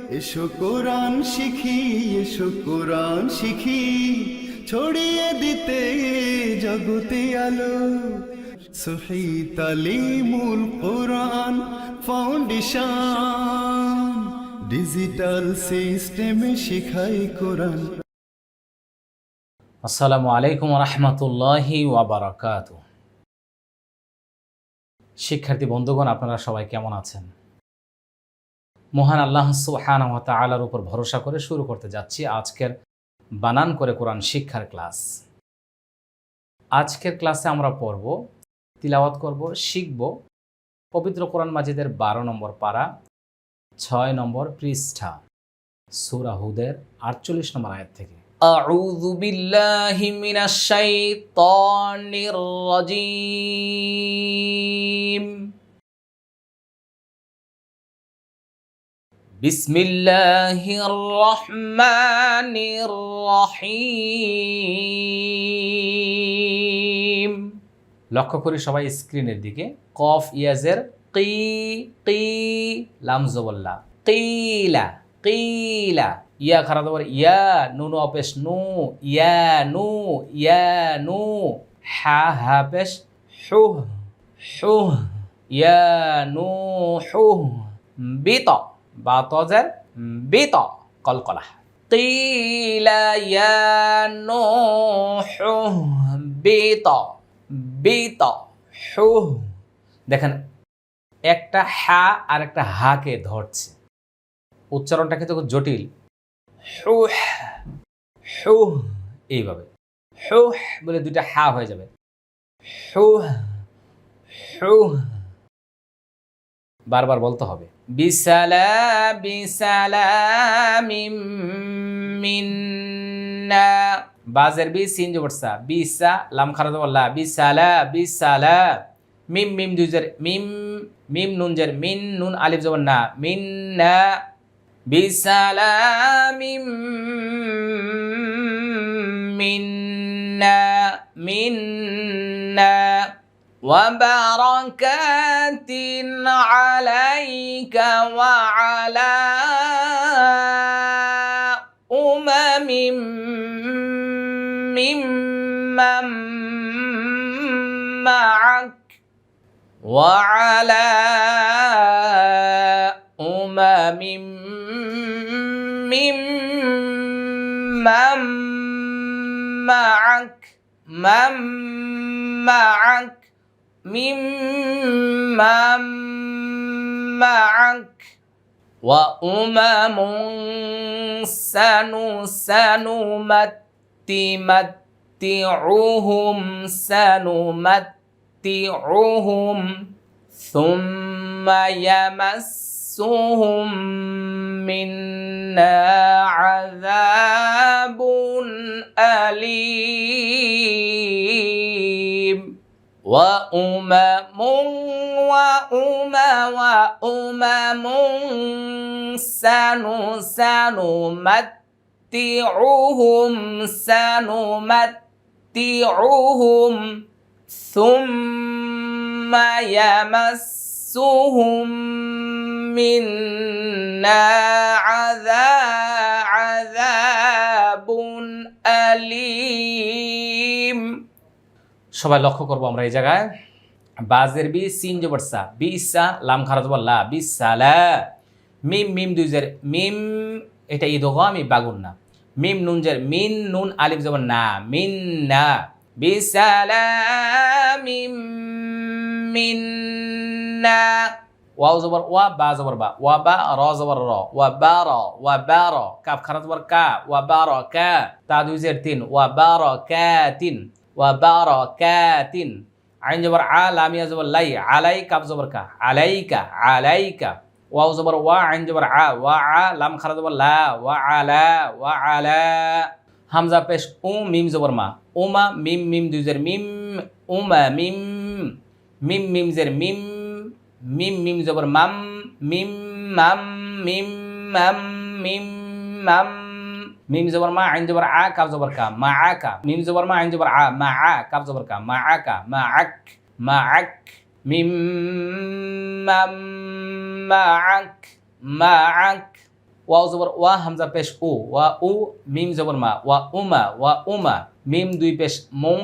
এসো কোরআন শিখি, এসো কোরআন শিখি, ছড়িয়ে দিতে জগতে আলো। সহি তালিমুল কোরআন ফাউন্ডেশন, ডিজিটাল সিস্টেমে শিখাই কোরআন। আসসালামু আলাইকুম রহমতুল্লাহি ওয়াবারাকাতুহু। শিক্ষার্থী বন্ধুগণ, আপনারা সবাই কেমন আছেন? মহান আল্লাহ সুবহানাহু ওয়া তাআলার উপর ভরসা করে শুরু করতে যাচ্ছি আজকের বানান করে কোরআন শিক্ষার ক্লাস। আজকের ক্লাসে আমরা পড়ব, তিলাওয়াত করব, শিখব পবিত্র কোরআন মাজিদের 12 নম্বর পারা, 6 নম্বর পৃষ্ঠা, সূরা হুদের 48 নম্বর আয়াত থেকে। আউযু বিল্লাহি মিনাশ শাইতানির রাজীম। বিসমিল্লাহির রহমানির রহিম। লক্ষ্য করি সবাই স্ক্রিনের দিকে। কফ ইয়াজের কি, কি, লাম জবল্লা, কিলা, কিলা। ইয়া খারা দবর ইয়া, নুন অপেশ নু, ইয়া নু, ইয়া নু। হা হা পেশ হুহ, হুহ, ইয়া নু হুহ। বিত বা তজের বিত, কলকলা। কিলা ইয়া নূহ বিত, বিত, হুহ। দেখেন, একটা হা আর একটা হাকে ধরছে, উচ্চারণটা কিন্তু খুব জটিল। হুহ, হুহ, এইভাবে হুহ বলে দুইটা হা হয়ে যাবে। হুহ, হুহ, বারবার বলতে হবে। বিসালামিম মিন্না। বাজের বি, সিন জবরসা, বিসা, লাম খারা দবল্লা, বিসালা, বিসালা। মিম মিম দুইজের মিম, মিম নুন জের মিন, নুন আলিফ জবর না, মিন্না। বিসালামিম মিন্না, মিন্না। وبركات عليك وعلى أمم ممن معك وعلى أمم ممن معك معك ممن معك وأمم سنمتعهم ثم يمسهم منا عذاب أليم وأمم سنمتعهم ثم يمسهم منا عذاب أليم। সবাই লক্ষ্য করবো আমরা এই জায়গায়। বাজের বি, সিন জবরসা, বিসা, লাম খারা দবল্লা, বিসালা। মিম মিম দুইজের মিম, এটা ইদগামি বাগুন না। মিম নুন জের মিন, নুন আলিফ জবর না, মিন্না। বিসালামিম মিন্না। ওয়াও জবর ওয়া, বা জবর বা, ওয়া বা, র জবর র, ওয়া বা র, ওয়া বা র। কাফ খারা জবর কা, ওয়া বা র কা। তা দুইজের তিন, ওয়া বা র কা তিন, ওয়া বা র কা তিন। আইন জবর আ, লামিয়া জবর লাই, আলাই, কাফ জবর কা, আলাইকা, আলাইকা। ওয়াও জবর ওয়া, আইন জবর আ, ওয়া আ, লাম খারা জবর লা, ওয়া আলা, ওয়া আলা। হামজা পেশ উ, মিম জবর মা, উমা, মিম মিম দুইজের মিম, উমা মিম। মিম মিম জের মিম, মিম মিম জবর মাম, মিম মাম, মিম মাম, মিম মাম। মিম জবর মা, আইন জবর আ, কাফ জবর কা, মা আকা। মিম জবর মা, আইন জবর আ, মা আ, কাফ জবর কা, মা আকা, মা আক, মা আক। মিম মাম, মা আক, মা আক। ওয়াও জবর ওয়া হামজা পেশ উ ওয়া উ মিম জবর মা ওয়া উমা মিম দুই পেশ মুং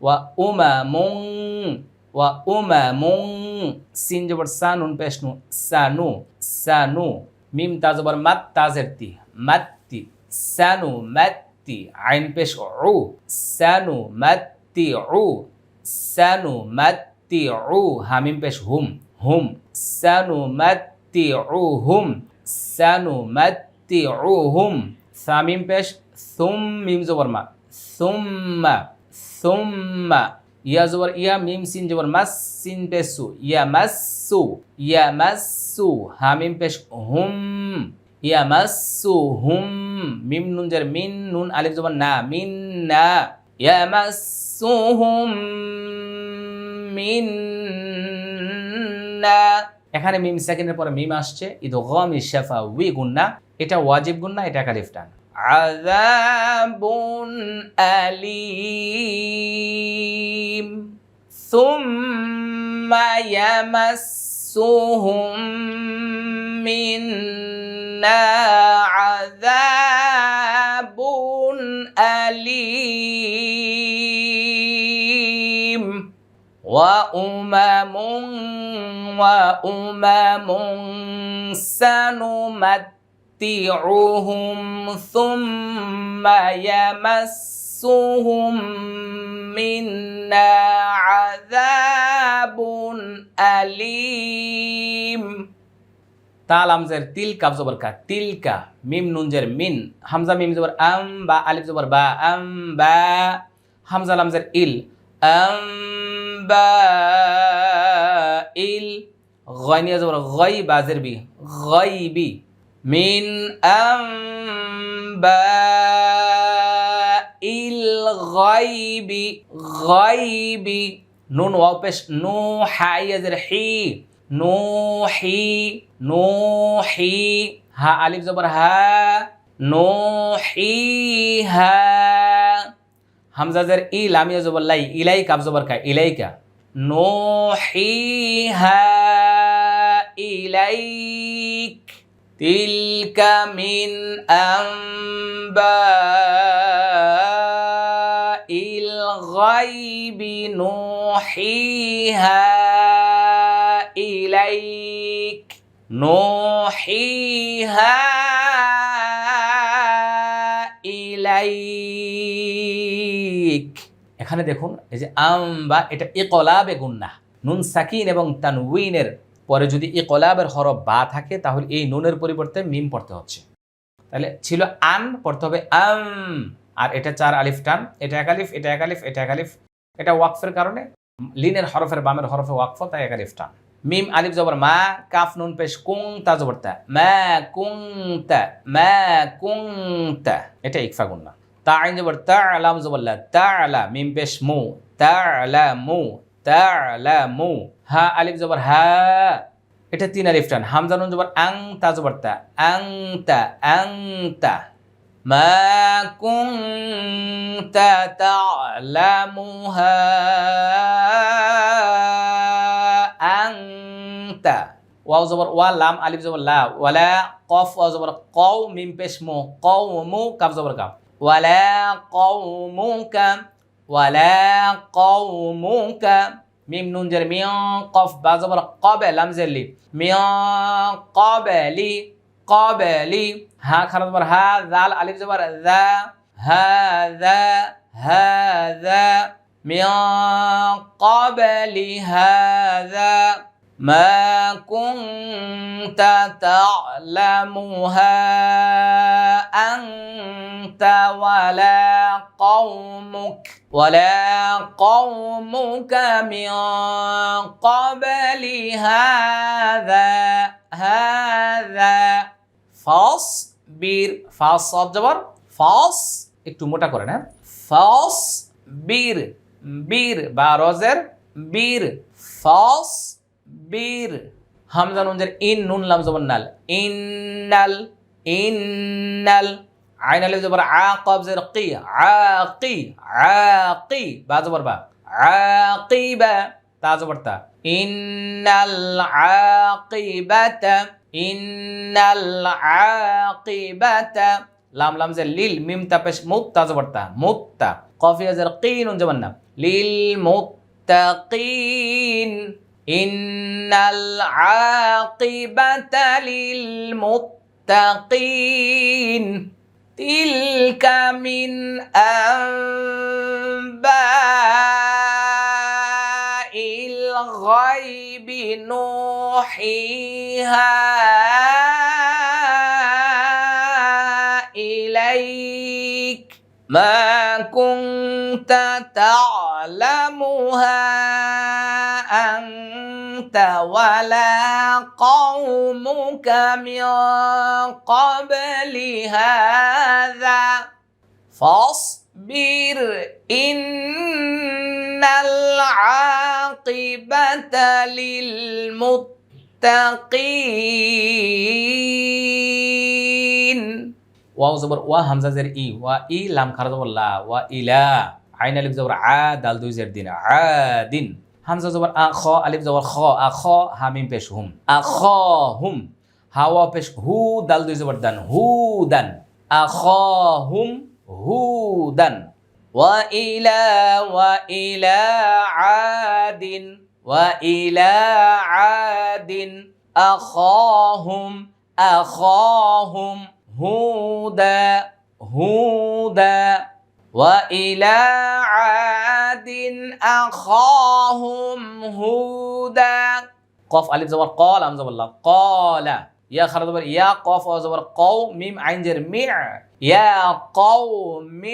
ওয়া উমা মুং ওয়া উমা মুং সিন জবর সা নুন পেশ নু সানু মিম তা জবর মাত তাজের তি মাত্তি সানু মাত্তি আইন পেশ উ সানু মাত্তি উ সানু মাত্তি উ হামিম পেশ হুম সানু মাত্তি উ হুম সানু মাত্তি উ হুম সামিম পেশ সুম মিম জবর মা সুম্মা ইয়া জবর ইয়া মিম সিন জবর মাস সিন পেশ সু ইয়া মাসসু হামিম পেশ হুম ইয়া মাসসু হুম মিম নুন জের মিন নুন আলিফ জবর না মিন না ইয়া মাসসুহুম মিন্না এখানে মিম সেকেন্ডের পরে মিম আসছে ইদগাম শাফা উই গুন্না এটা ওয়াজিব গুন্না এটা একালিফ টান আযাবুন আলীম সুম্মা ইয়ামাসসুহুম মিন্না আযাবুন আলীম وأمم سنمتعهم ثم يمسهم منا عذاب أليم তাল আমজের তিল কাফ জবর কা তিলকা মিম নুন জের মিন হামজা মিম জবর আম বা আলিফ জবর বা আম বা হামজা লামজের ইল আম বা ইল গয়নিয়া জবর গই বাজের বি গইবি মিন আম বা ইল গইবি নুন ওয়াও পেশ নু হাইয়াজের হি নুহি হা আলিফ জবর হা নুহিহা হামজাজের ই লামিয়া জবর লাই ইলাই কাফ জবর কা ইলাইকা নুহিহা ইলাইক তিলকা মিন আম্বাইল গায়বি নুহিহা ইলাইক নুহিহা ইলাইক এখানে দেখুন এই যে আম্বা এটা ইকলাবে গুন্নাহ নুন সাকিন এবং তানউইনের পরে যদি ইকলাবের হরফ বা থাকে তাহলে এই নুনের পরিবর্তে মিম পড়তে হচ্ছে তাহলে ছিল আন পড়তে হবে আম আর এটা চার আলিফ টান এটা এক আলিফ এটা এক আলিফ এটা এক আলিফ এটা ওয়াকফের কারণে লিনের হরফের বামের হরফে ওয়াকফ তাই এক আলিফ টান মিম আলিফ জবর মা কাফ নুন পেশ কুং তা জবর তা মা কুংতা এটা ইকফা গুন্না তা আইন জবর তা আলাম জবর লা তা আলা মিম পেশ মু তা'লামু হা আলিফ জবর হা এটা তিন আলিফ টান হামজা নুন জবর আং তা জবর তা আংতা মা কুনতা তা'লামুহা আংতা ওয়াও জবর ওয়া লাম আলিফ জবর লা ওয়ালা কফ ওয়া জবর কও মিম পেশ মু কওমু কাফ জবর কাফ ওয়ালা কওমুকা ওয়ালা কওমুকা মিম নুন জের মিয়া কফ বা জবর কবে লাম জেরলি মিয়া কবেলি হা খারা জবর হা জাল আলিফ জবর যা হাযা মিয়া কবলি হাযা মা কুনতা তা'লামুহা আনতা ওয়ালা কওমুকা মিন ক্বাবলি হাযা ফাসবির ফাস সদ জবর ফাস একটু মোটা করেন হ্যাঁ ফাসবির বীর বা রজের বীর ফাসবির হামজা নুন জের ইন নুন লাম জবর নাল ইন্নাল আইন আলিফ জবর আ কফ জের কি আকি বা জবর বা আকিবা তা জবর তা ইন্নাল আকিবাতা ইন্নাল আকিবাতা লাম লাম জের লিল মিম তা পেশ মুত্তা জবরতা মুত্তা কফিয়া জের কিন জবান না লিল মুত্তাকিন ইন্নাল আকিবাতা লিল মুত্তাকিন তিলকা মিন আনবাইল গায়বি নুহিহা ইলাইক মা কুনতা তা'লামুহা আনতা ওয়ালা কওমুকা মিন ক্বাবলি হাযা ফাসবির ইন্নাল আকিবাতা লিল মুত্তাকিন ওয়াও জবর ওয়া হামজা জের ই ওয়া ই লাম খারা জবর লা ওয়া ইলা আইন আলিফ জবর আ দাল দুই জের দিন আদিন হামজা জবর আ খ আলিফ জবর খ আ খ হা মিম পেশ হুম আ খ হুম হাওয়া পেশ হু দাল দুই জবর দান হু দান আ খ হুম হু দান ওয়া ইলা আদিন ওয়া ইলা আদিন আখাহুম هودا وإلى عاد أخاهم هودا قاف ألف زبر قال أم زبر الله قال يا خرج زبر يا قاف زبر قو ميم عين جر مع يا قوم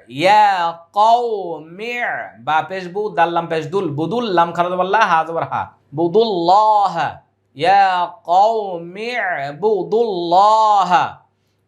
يا قوم با پیش بو دال لام پیش دول بدول لام خرج زبر الله ها زبر ها بدول الله يا قوم اعبدوا الله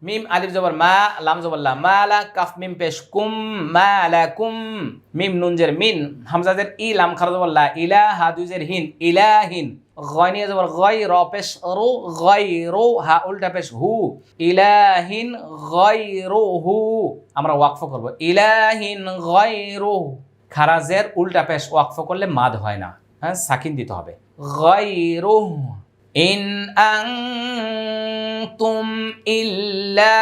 মিম আলিফ জবর মা লাম জবর লা মালা কাফ মিম পেশ কুম মালাকুম মিম নুন জের মিন হামজা জের ই লাম খারা জবর লা ইলা হা দুই জের হিন ইলাহিন গয়নি জবর গয় র পেশ রু গায়রু হা উল্টা পেশ হু ইলাহিন গায়রুহু আমরা ওয়াকফ করব ইলাহিন গায়রু খারা জের উল্টা পেশ ওয়াকফ করলে মাদ হয় না হ্যাঁ সাকিন দিতে হবে গায়রুহু ইন আনতুম ইল্লা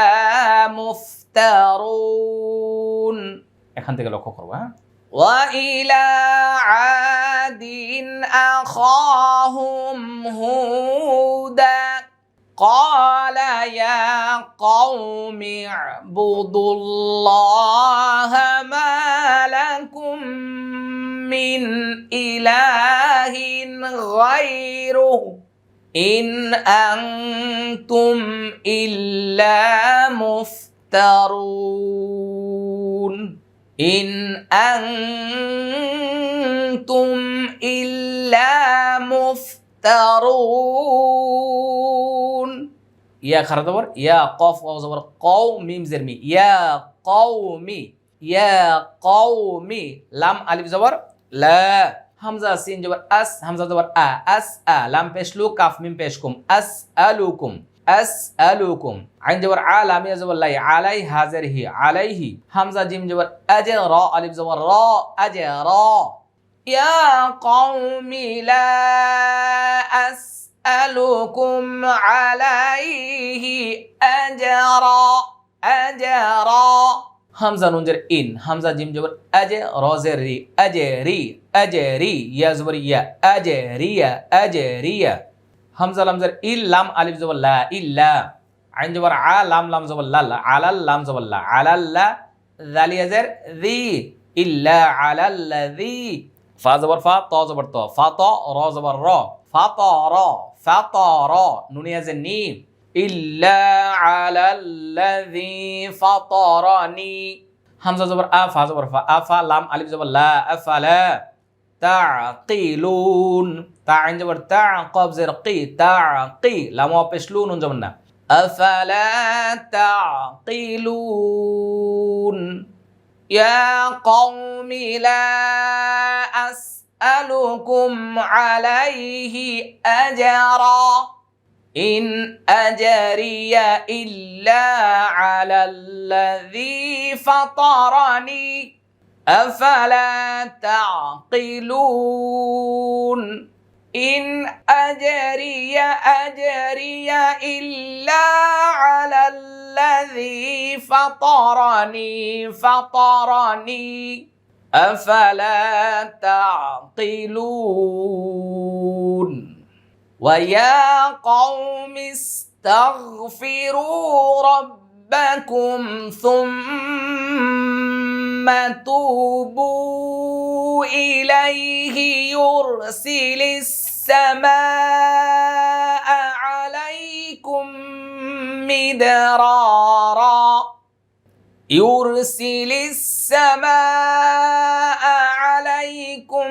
মুফতারুন এখান থেকে লক্ষ্য করব হ্যাঁ ওয়া ইলা আদিন আখাহুম হুদা قال يا قوم اعبدوا الله ما لكم من إله غيره إن أنتم إلا مفترون إن أنتم إلا مفترون يا خرطبر يا قاف واو زبر قو ميم زرمي يا قومي يا قومي لام ألف زبر لا হামজা সিন জবর আস হামজা জবর আস লাম পেশ লু কাফ মিম পেশ কুম আসআলুকুম আইন জবর লাম ইয়া জবর লাই আলাই হাজার হি আলাইহি হামজা জিম জবর আজর রা আলিফ জবর রা আজর ইয়া কওমি লা আসআলুকুম আলাইহি আজরা হামজা নুন জের ইন হামজা জিম জবর আজে রা জের রি আজরি ইয়া জবর ইয়া আজরিয়া হামজা লাম জের ইল লাম আলিফ জবর লা ইল্লা আইন জবর লাম জবর লা আলাল লাম জবর লা আলাল্লা জাল ইয়া জের জি ইল্লা আলাল্লাযী ফা জবর ফা তা জবর তা ফাতা রা জবর রা ফাতারা নুন ইয়া জের নি ইল্লা আলাল্লাযী ফাতারানি হামজা জবর ফা জবর ফা আফা লাম আলিফ জবর লা আফালা তাকিলুন তা আইন জবর তা কফ জের কি তাকি লাম ওয়া পেশ লু নুন জবর না আফালা তাকিলুন ইয়া কওমি লা আসআলুকুম আলাইহি আজরা إن أجري إلا على الذي فطرني أفلا تعقلون ইন আজরিয়া ইল্লা আলাল্লাযী ফাতারানি আফালা তা'কিলুন ويا قوم استغفروا ربكم ثم توبوا إليه يرسل السماء عليكم مدرارا يرسل السماء عليكم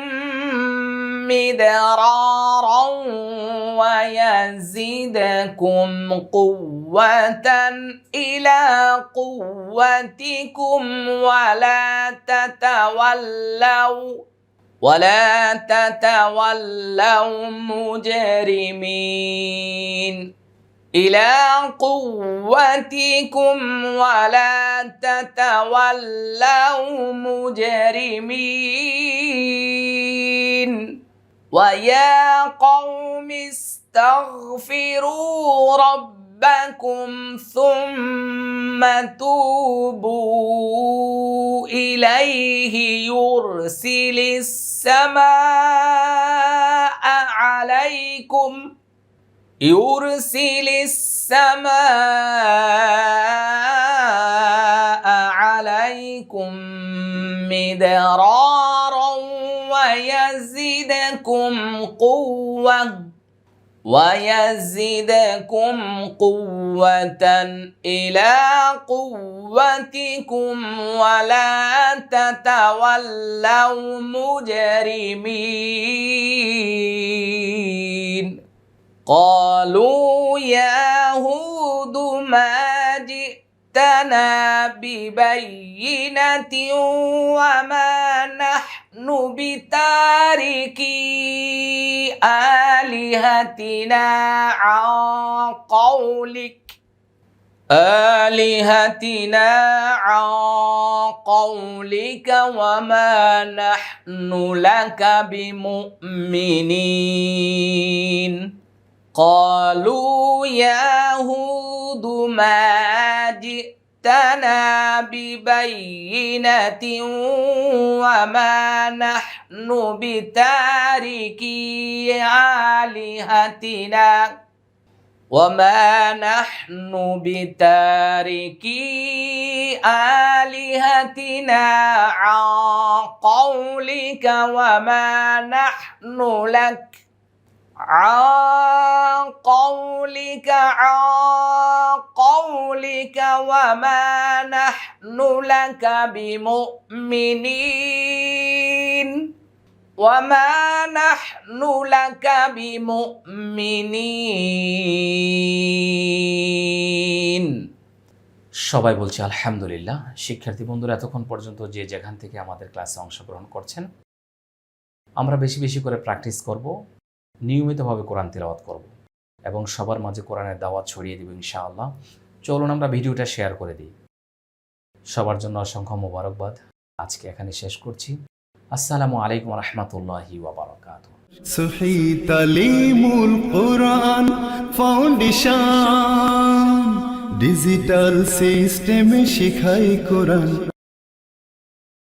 مدرارا ويزدكم قوة إلى قوتكم ولا تتولوا مجرمين إلى قوتكم ولا تتولوا مجرمين ويا قوم استغفروا ربكم ثم توبوا إليه يرسل السماء عليكم مدرارا ويزدكم قوة إلى قوتكم ولا تتولوا مجرمين قالوا يا هود ما جئتنا ببينة وما نحن بتاركي آلهتنا عن قولك وما نحن لك بمؤمنين قالوا يا هود ما جئتنا ببينة وما نحن بتاركي آلهتنا عن قولك وما نحن لك بمؤمنين সবাই বলছে আলহামদুলিল্লাহ। শিক্ষার্থী বন্ধুরা এতক্ষণ পর্যন্ত যে যেখান থেকে আমাদের ক্লাসে অংশগ্রহণ করছেন, আমরা বেশি বেশি করে প্র্যাকটিস করব, নিয়মিতভাবে কোরআন তিলাওয়াত করব এবং সবার মাঝে কোরআনের দাওয়াত ছড়িয়ে দেব ইনশাআল্লাহ। চলুন আমরা ভিডিওটা শেয়ার করে দিই। সবার জন্য অসংখ্য মোবারকবাদ। আজকে এখানে শেষ করছি। আসসালামু আলাইকুম ওয়া রাহমাতুল্লাহি ওয়া বারাকাতুহু। সহি তালিমুল কোরআন ফাউন্ডেশন ডিজিটাল সিস্টেমে শেখায় কোরআন।